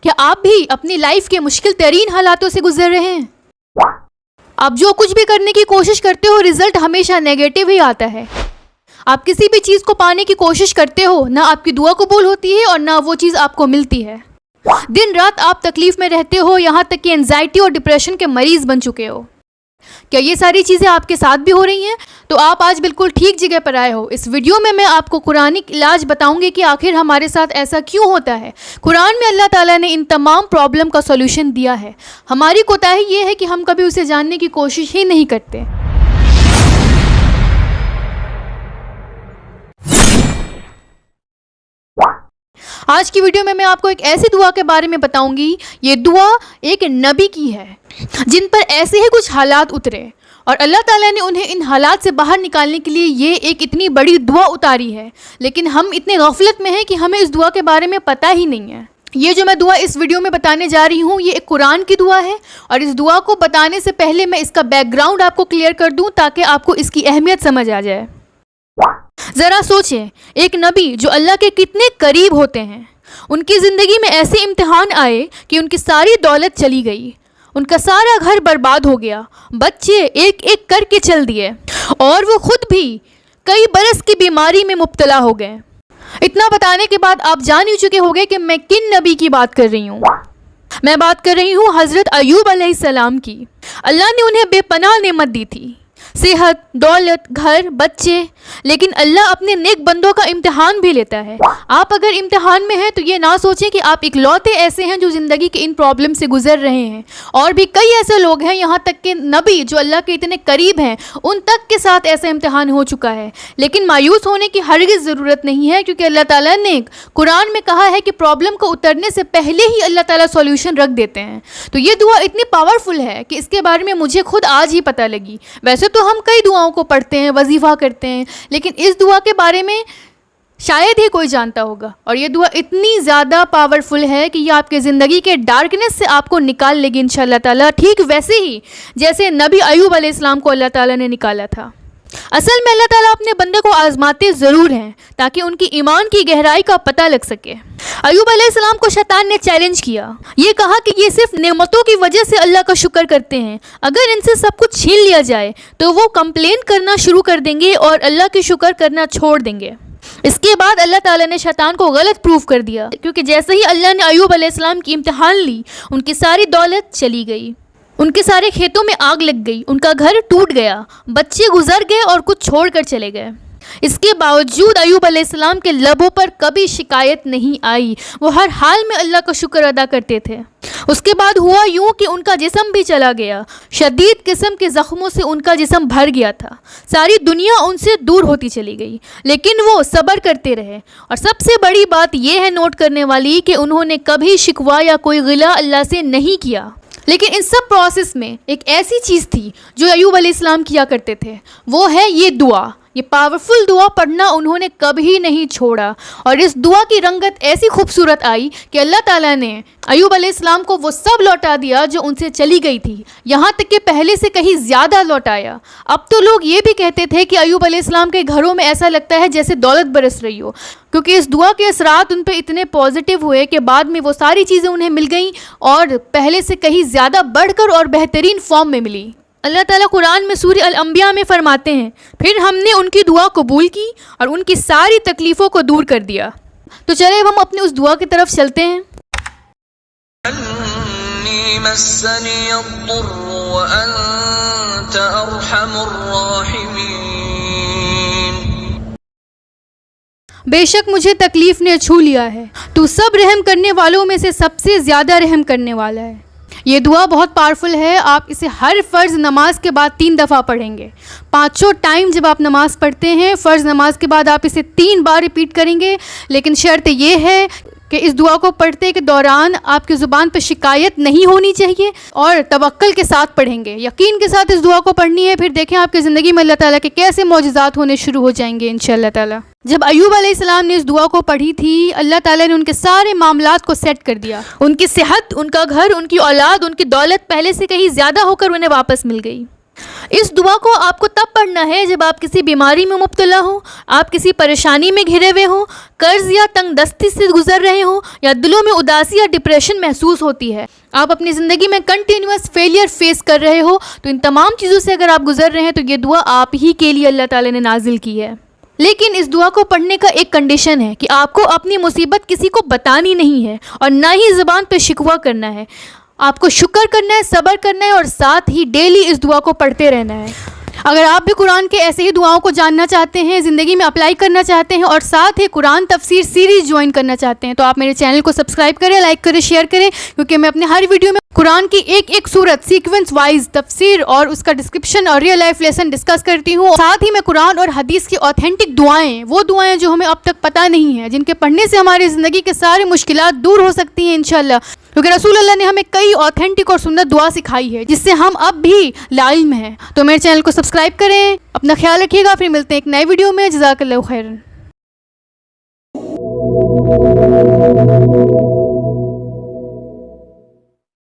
کیا آپ بھی اپنی لائف کے مشکل ترین حالاتوں سے گزر رہے ہیں؟ آپ جو کچھ بھی کرنے کی کوشش کرتے ہو رزلٹ ہمیشہ نیگیٹو ہی آتا ہے. آپ کسی بھی چیز کو پانے کی کوشش کرتے ہو، نہ آپ کی دعا قبول ہوتی ہے اور نہ وہ چیز آپ کو ملتی ہے. دن رات آپ تکلیف میں رہتے ہو، یہاں تک کہ انزائٹی اور ڈپریشن کے مریض بن چکے ہو. کیا یہ ساری چیزیں آپ کے ساتھ بھی ہو رہی ہیں؟ تو آپ آج بالکل ٹھیک جگہ پر آئے ہو. اس ویڈیو میں آپ کو قرآنک علاج بتاؤں گی کہ آخر ہمارے ساتھ ایسا کیوں ہوتا ہے. قرآن میں اللہ تعالیٰ نے ان تمام پرابلم کا سولوشن دیا ہے. ہماری کوتاہی یہ ہے کہ ہم کبھی اسے جاننے کی کوشش ہی نہیں کرتے. آج کی ویڈیو میں آپ کو ایک ایسی دعا کے بارے میں بتاؤں گی. یہ دعا ایک نبی کی ہے جن پر ایسے ہی کچھ حالات اترے اور اللہ تعالیٰ نے انہیں ان حالات سے باہر نکالنے کے لیے یہ ایک اتنی بڑی دعا اتاری ہے. لیکن ہم اتنے غفلت میں ہیں کہ ہمیں اس دعا کے بارے میں پتہ ہی نہیں ہے. یہ جو میں دعا اس ویڈیو میں بتانے جا رہی ہوں یہ ایک قرآن کی دعا ہے، اور اس دعا کو بتانے سے پہلے میں اس کا بیک گراؤنڈ آپ کو کلیئر کر دوں تاکہ آپ کو اس کی اہمیت سمجھ آ جائے. ذرا سوچیں، ایک نبی جو اللہ کے کتنے قریب ہوتے ہیں، ان کی زندگی میں ایسے امتحان آئے کہ ان کی ساری دولت چلی گئی، ان کا سارا گھر برباد ہو گیا، بچے ایک ایک کر کے چل دیے، اور وہ خود بھی کئی برس کی بیماری میں مبتلا ہو گئے. اتنا بتانے کے بعد آپ جان ہی چکے ہوگے کہ میں کن نبی کی بات کر رہی ہوں. میں بات کر رہی ہوں حضرت ایوب علیہ السلام کی. اللہ نے انہیں بے پناہ نعمت دی تھی، صحت، دولت، گھر، بچے. لیکن اللہ اپنے نیک بندوں کا امتحان بھی لیتا ہے. آپ اگر امتحان میں ہیں تو یہ نہ سوچیں کہ آپ اکلوتے ایسے ہیں جو زندگی کے ان پرابلم سے گزر رہے ہیں. اور بھی کئی ایسے لوگ ہیں، یہاں تک کہ نبی جو اللہ کے اتنے قریب ہیں ان تک کے ساتھ ایسا امتحان ہو چکا ہے. لیکن مایوس ہونے کی ہرگز ضرورت نہیں ہے، کیونکہ اللہ تعالیٰ نے قرآن میں کہا ہے کہ پرابلم کو اترنے سے پہلے ہی اللہ تعالیٰ سولوشن رکھ دیتے ہیں. تو یہ دعا اتنی پاورفل ہے کہ اس کے بارے میں مجھے خود آج ہی پتہ لگی. ویسے تو ہم کئی دعاؤں کو پڑھتے ہیں، وظیفہ کرتے ہیں، لیکن اس دعا کے بارے میں شاید ہی کوئی جانتا ہوگا. اور یہ دعا اتنی زیادہ پاورفل ہے کہ یہ آپ کے زندگی کے ڈارکنس سے آپ کو نکال لے گی انشاءاللہ تعالیٰ، ٹھیک ویسے ہی جیسے نبی ایوب علیہ السلام کو اللہ تعالیٰ نے نکالا تھا. اصل میں اللہ تعالیٰ اپنے بندے کو آزماتے ضرور ہیں تاکہ ان کی ایمان کی گہرائی کا پتہ لگ سکے. ایوب علیہ السلام کو شیطان نے چیلنج کیا. یہ کہا کہ یہ صرف نعمتوں کی وجہ سے اللہ کا شکر کرتے ہیں، اگر ان سے سب کچھ چھین لیا جائے تو وہ کمپلین کرنا شروع کر دیں گے اور اللہ کی شکر کرنا چھوڑ دیں گے. اس کے بعد اللہ تعالیٰ نے شیطان کو غلط پروف کر دیا، کیونکہ جیسے ہی اللہ نے ایوب علیہ السلام کی امتحان لی ان کی ساری دولت چلی گئی، ان کے سارے کھیتوں میں آگ لگ گئی، ان کا گھر ٹوٹ گیا، بچے گزر گئے اور کچھ چھوڑ کر چلے گئے. اس کے باوجود ایوب علیہ السلام کے لبوں پر کبھی شکایت نہیں آئی. وہ ہر حال میں اللہ کا شکر ادا کرتے تھے. اس کے بعد ہوا یوں کہ ان کا جسم بھی چلا گیا. شدید قسم کے زخموں سے ان کا جسم بھر گیا تھا. ساری دنیا ان سے دور ہوتی چلی گئی، لیکن وہ صبر کرتے رہے. اور سب سے بڑی بات یہ ہے نوٹ کرنے والی کہ انہوں نے کبھی شکوہ یا کوئی غلہ اللہ سے نہیں کیا. لیکن ان سب پروسیس میں ایک ایسی چیز تھی جو ایوب علیہ السلام کیا کرتے تھے، وہ ہے یہ دعا. یہ پاورفل دعا پڑھنا انہوں نے کبھی نہیں چھوڑا. اور اس دعا کی رنگت ایسی خوبصورت آئی کہ اللہ تعالیٰ نے ایوب علیہ السلام کو وہ سب لوٹا دیا جو ان سے چلی گئی تھی، یہاں تک کہ پہلے سے کہیں زیادہ لوٹایا. اب تو لوگ یہ بھی کہتے تھے کہ ایوب علیہ السلام کے گھروں میں ایسا لگتا ہے جیسے دولت برس رہی ہو، کیونکہ اس دعا کے اثرات ان پہ اتنے پازیٹیو ہوئے کہ بعد میں وہ ساری چیزیں انہیں مل گئیں اور پہلے سے کہیں زیادہ بڑھ کر اور بہترین فارم میں ملی. اللہ تعالیٰ قرآن میں سورہ الانبیاء میں فرماتے ہیں، پھر ہم نے ان کی دعا قبول کی اور ان کی ساری تکلیفوں کو دور کر دیا. تو چلے ہم اپنی اس دعا کی طرف چلتے ہیں. انی مسنی الضر وانت ارحم الراحمین. بے شک مجھے تکلیف نے چھو لیا ہے، تو سب رحم کرنے والوں میں سے سب سے زیادہ رحم کرنے والا ہے. یہ دعا بہت پاورفل ہے. آپ اسے ہر فرض نماز کے بعد 3 دفعہ پڑھیں گے. 5 ٹائم جب آپ نماز پڑھتے ہیں فرض نماز کے بعد آپ اسے 3 بار ریپیٹ کریں گے. لیکن شرط یہ ہے کہ اس دعا کو پڑھتے کے دوران آپ کی زبان پہ شکایت نہیں ہونی چاہیے اور توکل کے ساتھ پڑھیں گے. یقین کے ساتھ اس دعا کو پڑھنی ہے. پھر دیکھیں آپ کی زندگی میں اللہ تعالیٰ کے کیسے معجزات ہونے شروع ہو جائیں گے انشاءاللہ تعالیٰ. جب ایوب علیہ السلام نے اس دعا کو پڑھی تھی اللہ تعالیٰ نے ان کے سارے معاملات کو سیٹ کر دیا. ان کی صحت، ان کا گھر، ان کی اولاد، ان کی دولت پہلے سے کہیں زیادہ ہو کر انہیں واپس مل گئی. اس دعا کو آپ کو تب پڑھنا ہے جب آپ کسی بیماری میں مبتلا ہوں، آپ کسی پریشانی میں گھرے ہوئے ہوں، قرض یا تنگ دستی سے گزر رہے ہوں، یا دلوں میں اداسی یا ڈپریشن محسوس ہوتی ہے، آپ اپنی زندگی میں کنٹینیوس فیلئر فیس کر رہے ہو، تو ان تمام چیزوں سے اگر آپ گزر رہے ہیں تو یہ دعا آپ ہی کے لیے اللہ تعالیٰ نے نازل کی ہے۔ لیکن اس دعا کو پڑھنے کا ایک کنڈیشن ہے کہ آپ کو اپنی مصیبت کسی کو بتانی نہیں ہے اور نہ ہی زبان پہ شکوہ کرنا ہے۔ آپ کو شکر کرنا ہے، صبر کرنا ہے اور ساتھ ہی ڈیلی اس دعا کو پڑھتے رہنا ہے۔ اگر آپ بھی قرآن کے ایسے ہی دعاؤں کو جاننا چاہتے ہیں، زندگی میں اپلائی کرنا چاہتے ہیں اور ساتھ ہی قرآن تفسیر سیریز جوائن کرنا چاہتے ہیں تو آپ میرے چینل کو سبسکرائب کریں، لائک کریں، شیئر کریں، کیونکہ میں اپنے ہر ویڈیو میں قرآن کی ایک ایک سورت سیکوینس وائز تفسیر اور اس کا ڈسکرپشن اور ریئل لائف لیسن ڈسکس کرتی ہوں۔ ساتھ ہی میں قرآن اور حدیث کی آتھینٹک دعائیں، وہ دعائیں جو ہمیں اب تک پتہ نہیں ہیں، جن کے پڑھنے سے ہماری زندگی کے سارے مشکلات دور ہو سکتی ہیں انشاءاللہ، کیونکہ رسول اللہ نے ہمیں کئی آتھینٹک اور سنت دعا سکھائی ہے جس سے ہم اب بھی لا علم ہیں۔ تو میرے چینل کو سبسکرائب کریں، اپنا خیال رکھیے گا، پھر ملتے ہیں ایک نئے ویڈیو میں۔ جزاک اللہ خیرن۔